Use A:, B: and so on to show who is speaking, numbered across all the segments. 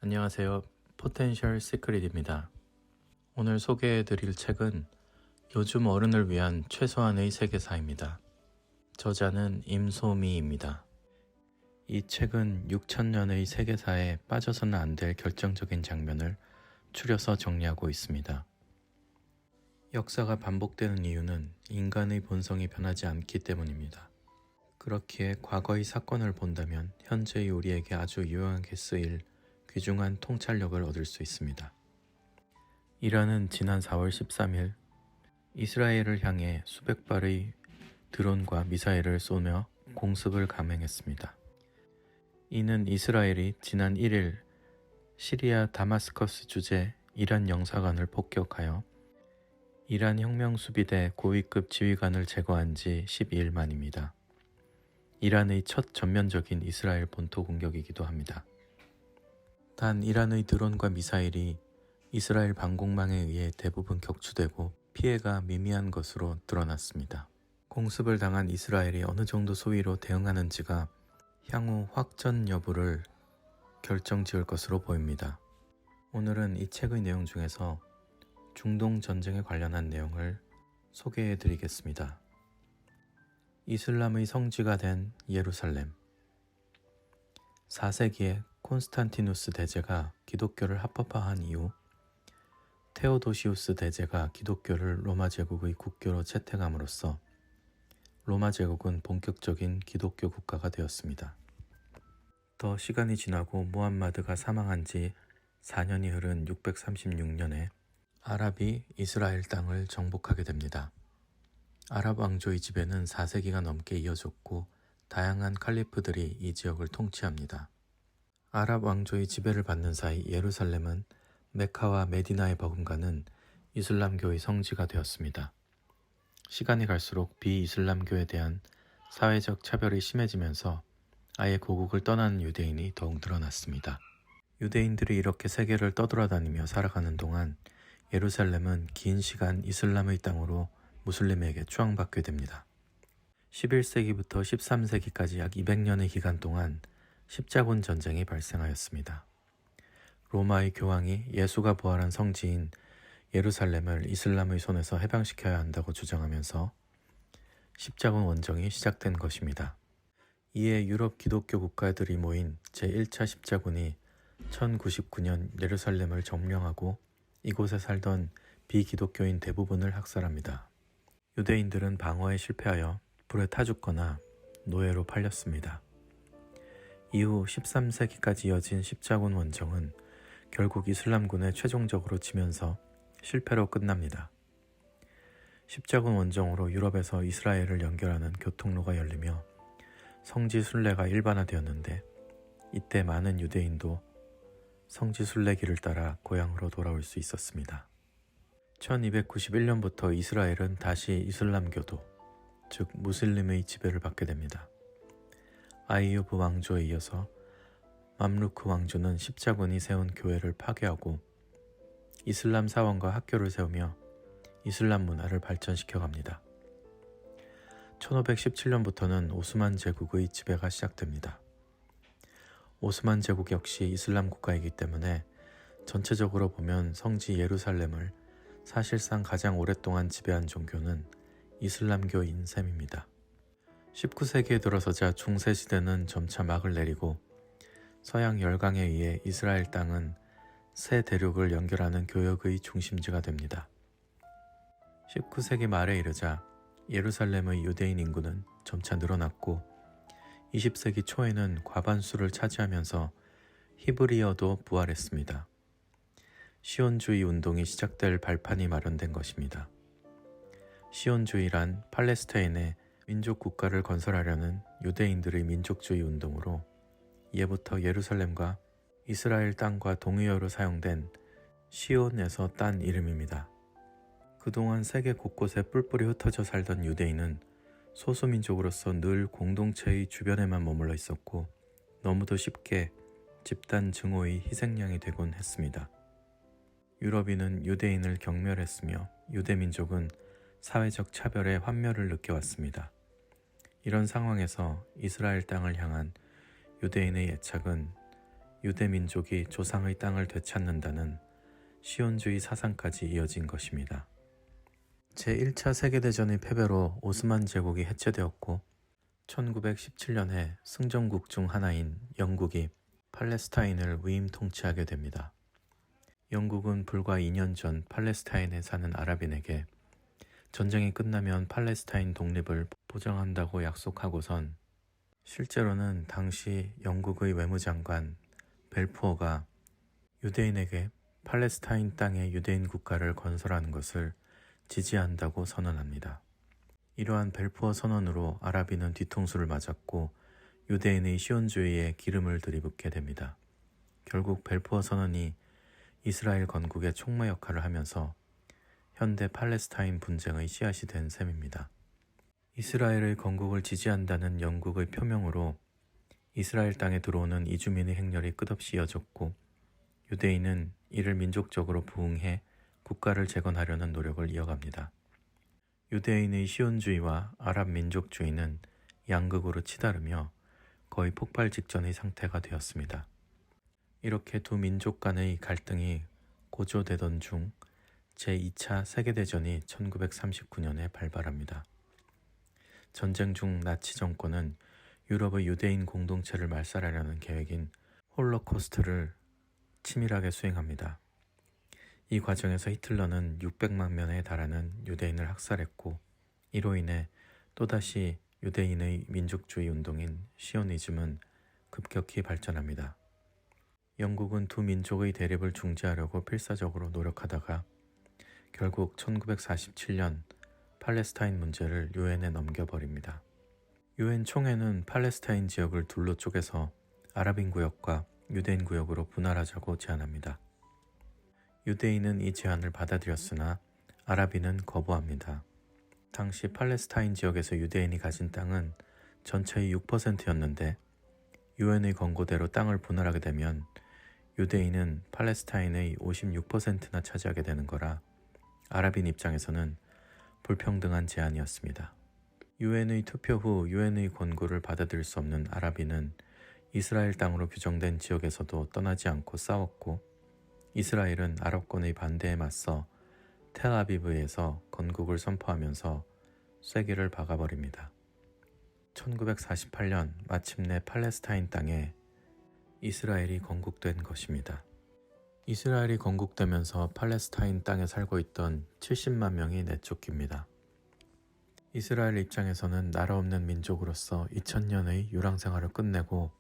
A: 안녕하세요. 포텐셜 시크릿입니다. 오늘 소개해드릴 책은 요즘 어른을 위한 최소한의 세계사입니다. 저자는 임소미입니다. 이 책은 6000년의 세계사에 빠져서는 안 될 결정적인 장면을 추려서 정리하고 있습니다. 역사가 반복되는 이유는 인간의 본성이 변하지 않기 때문입니다. 그렇기에 과거의 사건을 본다면 현재의 우리에게 아주 유용하게 쓰일 귀중한 통찰력을 얻을 수 있습니다. 이란은 지난 4월 13일 이스라엘을 향해 수백 발의 드론과 미사일을 쏘며 공습을 감행했습니다. 이는 이스라엘이 지난 1일 시리아 다마스커스 주재 이란 영사관을 폭격하여 이란 혁명수비대 고위급 지휘관을 제거한 지 12일 만입니다. 이란의 첫 전면적인 이스라엘 본토 공격이기도 합니다. 단 이란의 드론과 미사일이 이스라엘 방공망에 의해 대부분 격추되고 피해가 미미한 것으로 드러났습니다. 공습을 당한 이스라엘이 어느 정도 수위로 대응하는지가 향후 확전 여부를 결정지을 것으로 보입니다. 오늘은 이 책의 내용 중에서 중동 전쟁에 관련한 내용을 소개해 드리겠습니다. 이슬람의 성지가 된 예루살렘. 4세기에 콘스탄티누스 대제가 기독교를 합법화한 이후 테오도시우스 대제가 기독교를 로마 제국의 국교로 채택함으로써 로마 제국은 본격적인 기독교 국가가 되었습니다. 더 시간이 지나고 무함마드가 사망한 지 4년이 흐른 636년에 아랍이 이스라엘 땅을 정복하게 됩니다. 아랍 왕조의 지배는 4세기가 넘게 이어졌고 다양한 칼리프들이 이 지역을 통치합니다. 아랍 왕조의 지배를 받는 사이 예루살렘은 메카와 메디나에 버금가는 이슬람교의 성지가 되었습니다. 시간이 갈수록 비이슬람교에 대한 사회적 차별이 심해지면서 아예 고국을 떠나는 유대인이 더욱 늘어났습니다. 유대인들이 이렇게 세계를 떠돌아다니며 살아가는 동안 예루살렘은 긴 시간 이슬람의 땅으로 무슬림에게 추앙받게 됩니다. 11세기부터 13세기까지 약 200년의 기간 동안 십자군 전쟁이 발생하였습니다. 로마의 교황이 예수가 부활한 성지인 예루살렘을 이슬람의 손에서 해방시켜야 한다고 주장하면서 십자군 원정이 시작된 것입니다. 이에 유럽 기독교 국가들이 모인 제1차 십자군이 1099년 예루살렘을 점령하고 이곳에 살던 비기독교인 대부분을 학살합니다. 유대인들은 방어에 실패하여 불에 타 죽거나 노예로 팔렸습니다. 이후 13세기까지 이어진 십자군 원정은 결국 이슬람군에 최종적으로 지면서 실패로 끝납니다. 십자군 원정으로 유럽에서 이스라엘을 연결하는 교통로가 열리며 성지 순례가 일반화되었는데 이때 많은 유대인도 성지 순례길을 따라 고향으로 돌아올 수 있었습니다. 1291년부터 이스라엘은 다시 이슬람교도, 즉 무슬림의 지배를 받게 됩니다. 아이유브 왕조에 이어서 맘루크 왕조는 십자군이 세운 교회를 파괴하고 이슬람 사원과 학교를 세우며 이슬람 문화를 발전시켜 갑니다. 1517년부터는 오스만 제국의 지배가 시작됩니다. 오스만 제국 역시 이슬람 국가이기 때문에 전체적으로 보면 성지 예루살렘을 사실상 가장 오랫동안 지배한 종교는 이슬람교인 셈입니다. 19세기에 들어서자 중세시대는 점차 막을 내리고 서양 열강에 의해 이스라엘 땅은 세 대륙을 연결하는 교역의 중심지가 됩니다. 19세기 말에 이르자 예루살렘의 유대인 인구는 점차 늘어났고 20세기 초에는 과반수를 차지하면서 히브리어도 부활했습니다. 시온주의 운동이 시작될 발판이 마련된 것입니다. 시온주의란 팔레스타인에 민족 국가를 건설하려는 유대인들의 민족주의 운동으로 이해부터 예루살렘과 이스라엘 땅과 동의어로 사용된 시온에서 딴 이름입니다. 그동안 세계 곳곳에 뿔뿔이 흩어져 살던 유대인은 소수민족으로서 늘 공동체의 주변에만 머물러 있었고 너무도 쉽게 집단 증오의 희생양이 되곤 했습니다. 유럽인은 유대인을 경멸했으며 유대민족은 사회적 차별의 환멸을 느껴왔습니다. 이런 상황에서 이스라엘 땅을 향한 유대인의 애착은 유대 민족이 조상의 땅을 되찾는다는 시온주의 사상까지 이어진 것입니다. 제1차 세계대전의 패배로 오스만 제국이 해체되었고 1917년에 승전국 중 하나인 영국이 팔레스타인을 위임 통치하게 됩니다. 영국은 불과 2년 전 팔레스타인에 사는 아랍인에게 전쟁이 끝나면 팔레스타인 독립을 보장한다고 약속하고선 실제로는 당시 영국의 외무장관 벨푸어가 유대인에게 팔레스타인 땅에 유대인 국가를 건설하는 것을 지지한다고 선언합니다. 이러한 벨푸어 선언으로 아랍인은 뒤통수를 맞았고 유대인의 시온주의에 기름을 들이붓게 됩니다. 결국 벨푸어 선언이 이스라엘 건국의 촉매 역할을 하면서 현대 팔레스타인 분쟁의 씨앗이 된 셈입니다. 이스라엘의 건국을 지지한다는 영국의 표명으로 이스라엘 땅에 들어오는 이주민의 행렬이 끝없이 이어졌고 유대인은 이를 민족적으로 부응해 국가를 재건하려는 노력을 이어갑니다. 유대인의 시온주의와 아랍 민족주의는 양극으로 치다르며 거의 폭발 직전의 상태가 되었습니다. 이렇게 두 민족 간의 갈등이 고조되던 중 제2차 세계대전이 1939년에 발발합니다. 전쟁 중 나치 정권은 유럽의 유대인 공동체를 말살하려는 계획인 홀로코스트를 치밀하게 수행합니다. 이 과정에서 히틀러는 600만 명에 달하는 유대인을 학살했고 이로 인해 또다시 유대인의 민족주의 운동인 시오니즘은 급격히 발전합니다. 영국은 두 민족의 대립을 중재하려고 필사적으로 노력하다가 결국 1947년 팔레스타인 문제를 유엔에 넘겨버립니다. 유엔 총회는 팔레스타인 지역을 둘로 쪼개서 아랍인 구역과 유대인 구역으로 분할하자고 제안합니다. 유대인은 이 제안을 받아들였으나 아랍인은 거부합니다. 당시 팔레스타인 지역에서 유대인이 가진 땅은 전체의 6%였는데 유엔의 권고대로 땅을 분할하게 되면 유대인은 팔레스타인의 56%나 차지하게 되는 거라 아랍인 입장에서는 불평등한 제안이었습니다. 유엔의 투표 후 유엔의 권고를 받아들일 수 없는 아랍인은 이스라엘 땅으로 규정된 지역에서도 떠나지 않고 싸웠고 이스라엘은 아랍권의 반대에 맞서 텔아비브에서 건국을 선포하면서 쐐기를 박아버립니다. 1948년 마침내 팔레스타인 땅에 이스라엘이 건국된 것입니다. 이스라엘이 건국되면서 팔레스타인 땅에 살고 있던 70만 명이 내쫓깁니다. 이스라엘 입장에서는 나라 없는 민족으로서 2000년의 유랑 생활을 끝내고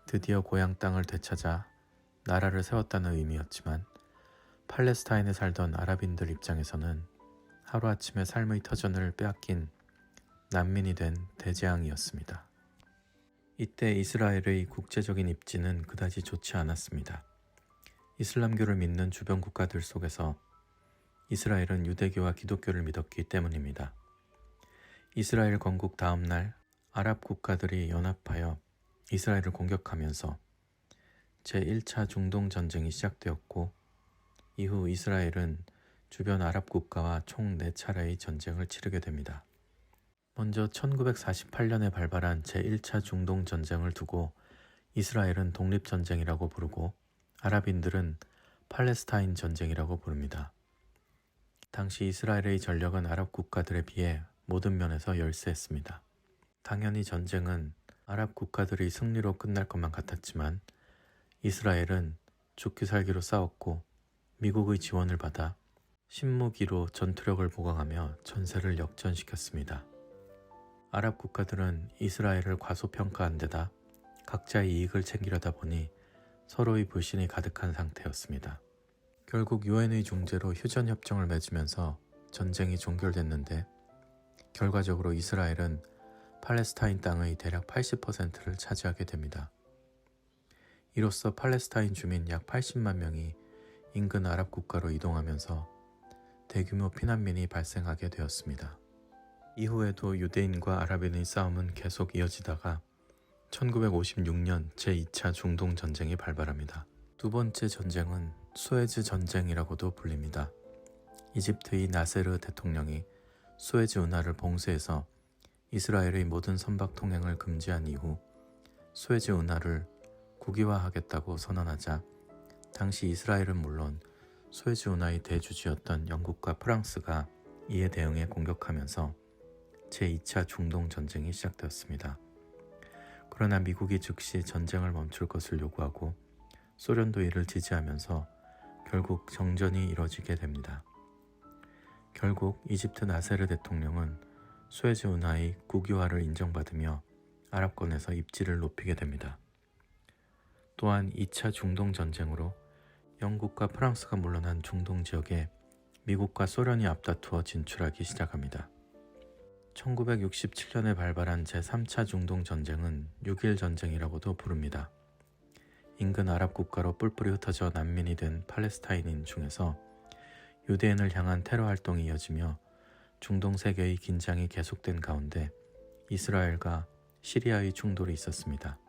A: 드디어 고향 땅을 되찾아 나라를 세웠다는 의미였지만 팔레스타인에 살던 아랍인들 입장에서는 하루아침에 삶의 터전을 빼앗긴 난민이 된 대재앙이었습니다. 이때 이스라엘의 국제적인 입지는 그다지 좋지 않았습니다. 이슬람교를 믿는 주변 국가들 속에서 이스라엘은 유대교와 기독교를 믿었기 때문입니다. 이스라엘 건국 다음 날 아랍 국가들이 연합하여 이스라엘을 공격하면서 제1차 중동 전쟁이 시작되었고 이후 이스라엘은 주변 아랍 국가와 총 4차례의 전쟁을 치르게 됩니다. 먼저 1948년에 발발한 제1차 중동 전쟁을 두고 이스라엘은 독립전쟁이라고 부르고 아랍인들은 팔레스타인 전쟁이라고 부릅니다. 당시 이스라엘의 전력은 아랍 국가들에 비해 모든 면에서 열세했습니다. 당연히 전쟁은 아랍 국가들의 승리로 끝날 것만 같았지만 이스라엘은 죽기 살기로 싸웠고 미국의 지원을 받아 신무기로 전투력을 보강하며 전세를 역전시켰습니다. 아랍 국가들은 이스라엘을 과소평가한 데다 각자의 이익을 챙기려다 보니 서로의 불신이 가득한 상태였습니다. 결국 유엔의 중재로 휴전협정을 맺으면서 전쟁이 종결됐는데 결과적으로 이스라엘은 팔레스타인 땅의 대략 80%를 차지하게 됩니다. 이로써 팔레스타인 주민 약 80만 명이 인근 아랍 국가로 이동하면서 대규모 피난민이 발생하게 되었습니다. 이후에도 유대인과 아랍인의 싸움은 계속 이어지다가 1956년 제2차 중동 전쟁이 발발합니다. 두 번째 전쟁은 수에즈 전쟁이라고도 불립니다. 이집트의 나세르 대통령이 수에즈 운하를 봉쇄해서 이스라엘의 모든 선박 통행을 금지한 이후 수에즈 운하를 국유화하겠다고 선언하자 당시 이스라엘은 물론 수에즈 운하의 대주주였던 영국과 프랑스가 이에 대응해 공격하면서 제2차 중동 전쟁이 시작되었습니다. 그러나 미국이 즉시 전쟁을 멈출 것을 요구하고 소련도 이를 지지하면서 결국 정전이 이뤄지게 됩니다. 결국 이집트 나세르 대통령은 수에즈 운하의 국유화를 인정받으며 아랍권에서 입지를 높이게 됩니다. 또한 2차 중동 전쟁으로 영국과 프랑스가 물러난 중동 지역에 미국과 소련이 앞다투어 진출하기 시작합니다. 1967년에 발발한 제3차 중동 전쟁은 6.1 전쟁이라고도 부릅니다. 인근 아랍 국가로 뿔뿔이 흩어져 난민이 된 팔레스타인인 중에서 유대인을 향한 테러 활동이 이어지며 중동 세계의 긴장이 계속된 가운데 이스라엘과 시리아의 충돌이 있었습니다.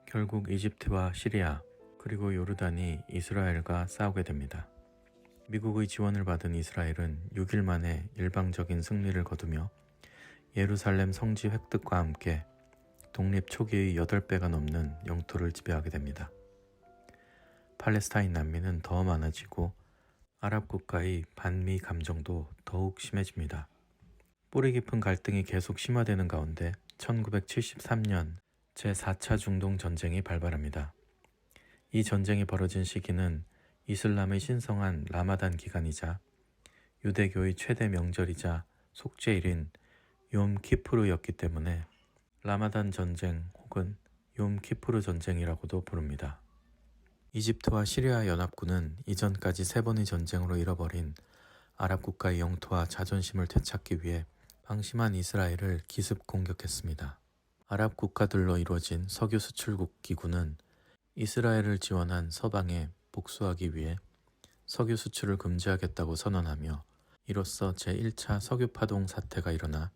A: 결국 이집트와 시리아 그리고 요르단이 이스라엘과 싸우게 됩니다. 미국의 지원을 받은 이스라엘은 6일 만에 일방적인 승리를 거두며 예루살렘 성지 획득과 함께 독립 초기의 8배가 넘는 영토를 지배하게 됩니다. 팔레스타인 난민은 더 많아지고 아랍 국가의 반미 감정도 더욱 심해집니다. 뿌리 깊은 갈등이 계속 심화되는 가운데 1973년 제4차 중동 전쟁이 발발합니다. 이 전쟁이 벌어진 시기는 이슬람의 신성한 라마단 기간이자 유대교의 최대 명절이자 속죄일인 욤 키푸르였기 때문에 라마단 전쟁 혹은 욤 키푸르 전쟁이라고도 부릅니다. 이집트와 시리아 연합군은 이전까지 3번의 전쟁으로 잃어버린 아랍 국가의 영토와 자존심을 되찾기 위해 방심한 이스라엘을 기습 공격했습니다. 아랍 국가들로 이루어진 석유 수출국 기구는 이스라엘을 지원한 서방에 복수하기 위해 석유 수출을 금지하겠다고 선언하며 이로써 제1차 석유 파동 사태가 일어나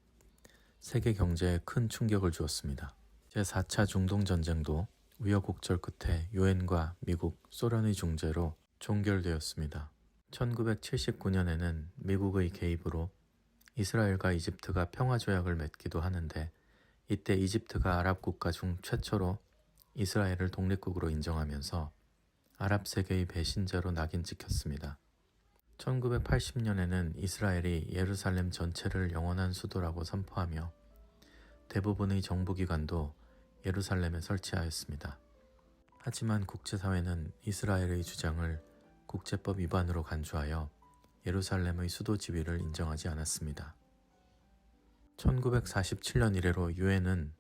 A: 세계 경제에 큰 충격을 주었습니다. 제4차 중동 전쟁도 우여곡절 끝에 유엔과 미국, 소련의 중재로 종결되었습니다. 1979년에는 미국의 개입으로 이스라엘과 이집트가 평화조약을 맺기도 하는데 이때 이집트가 아랍 국가 중 최초로 이스라엘을 독립국으로 인정하면서 아랍 세계의 배신자로 낙인 찍혔습니다. 1980년에는 이스라엘이 예루살렘 전체를 영원한 수도라고 선포하며 대부분의 정부기관도 예루살렘에 설치하였습니다. 하지만 국제사회는 이스라엘의 주장을 국제법 위반으로 간주하여 예루살렘의 수도 지위를 인정하지 않았습니다. 1947년 이래로 유엔은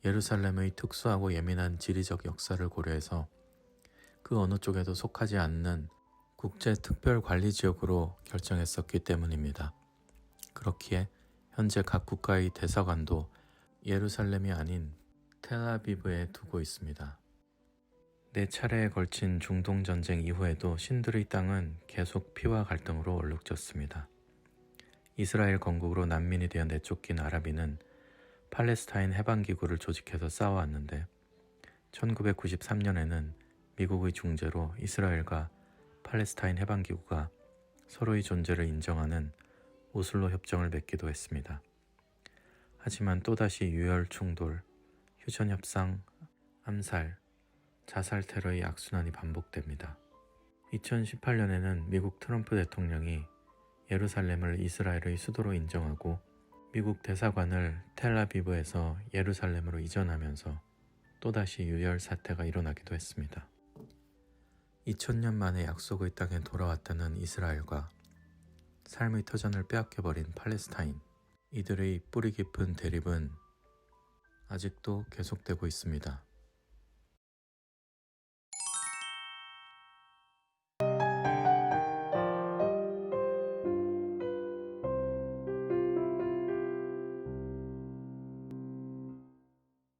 A: 예루살렘의 특수하고 예민한 지리적 역사를 고려해서 그 어느 쪽에도 속하지 않는 국제특별관리지역으로 결정했었기 때문입니다. 그렇기에 현재 각 국가의 대사관도 예루살렘이 아닌 텔아비브에 두고 있습니다. 4차례에 걸친 중동전쟁 이후에도 신들의 땅은 계속 피와 갈등으로 얼룩졌습니다. 이스라엘 건국으로 난민이 되어 내쫓긴 아랍인은 팔레스타인 해방기구를 조직해서 싸워왔는데 1993년에는 미국의 중재로 이스라엘과 팔레스타인 해방기구가 서로의 존재를 인정하는 오슬로 협정을 맺기도 했습니다. 하지만 또다시 유혈 충돌, 휴전협상, 암살, 자살 테러의 악순환이 반복됩니다. 2018년에는 미국 트럼프 대통령이 예루살렘을 이스라엘의 수도로 인정하고 미국 대사관을 텔아비브에서 예루살렘으로 이전하면서 또다시 유혈 사태가 일어나기도 했습니다. 2000년 만에 약속의 땅에 돌아왔다는 이스라엘과 삶의 터전을 빼앗겨버린 팔레스타인, 이들의 뿌리 깊은 대립은 아직도 계속되고 있습니다.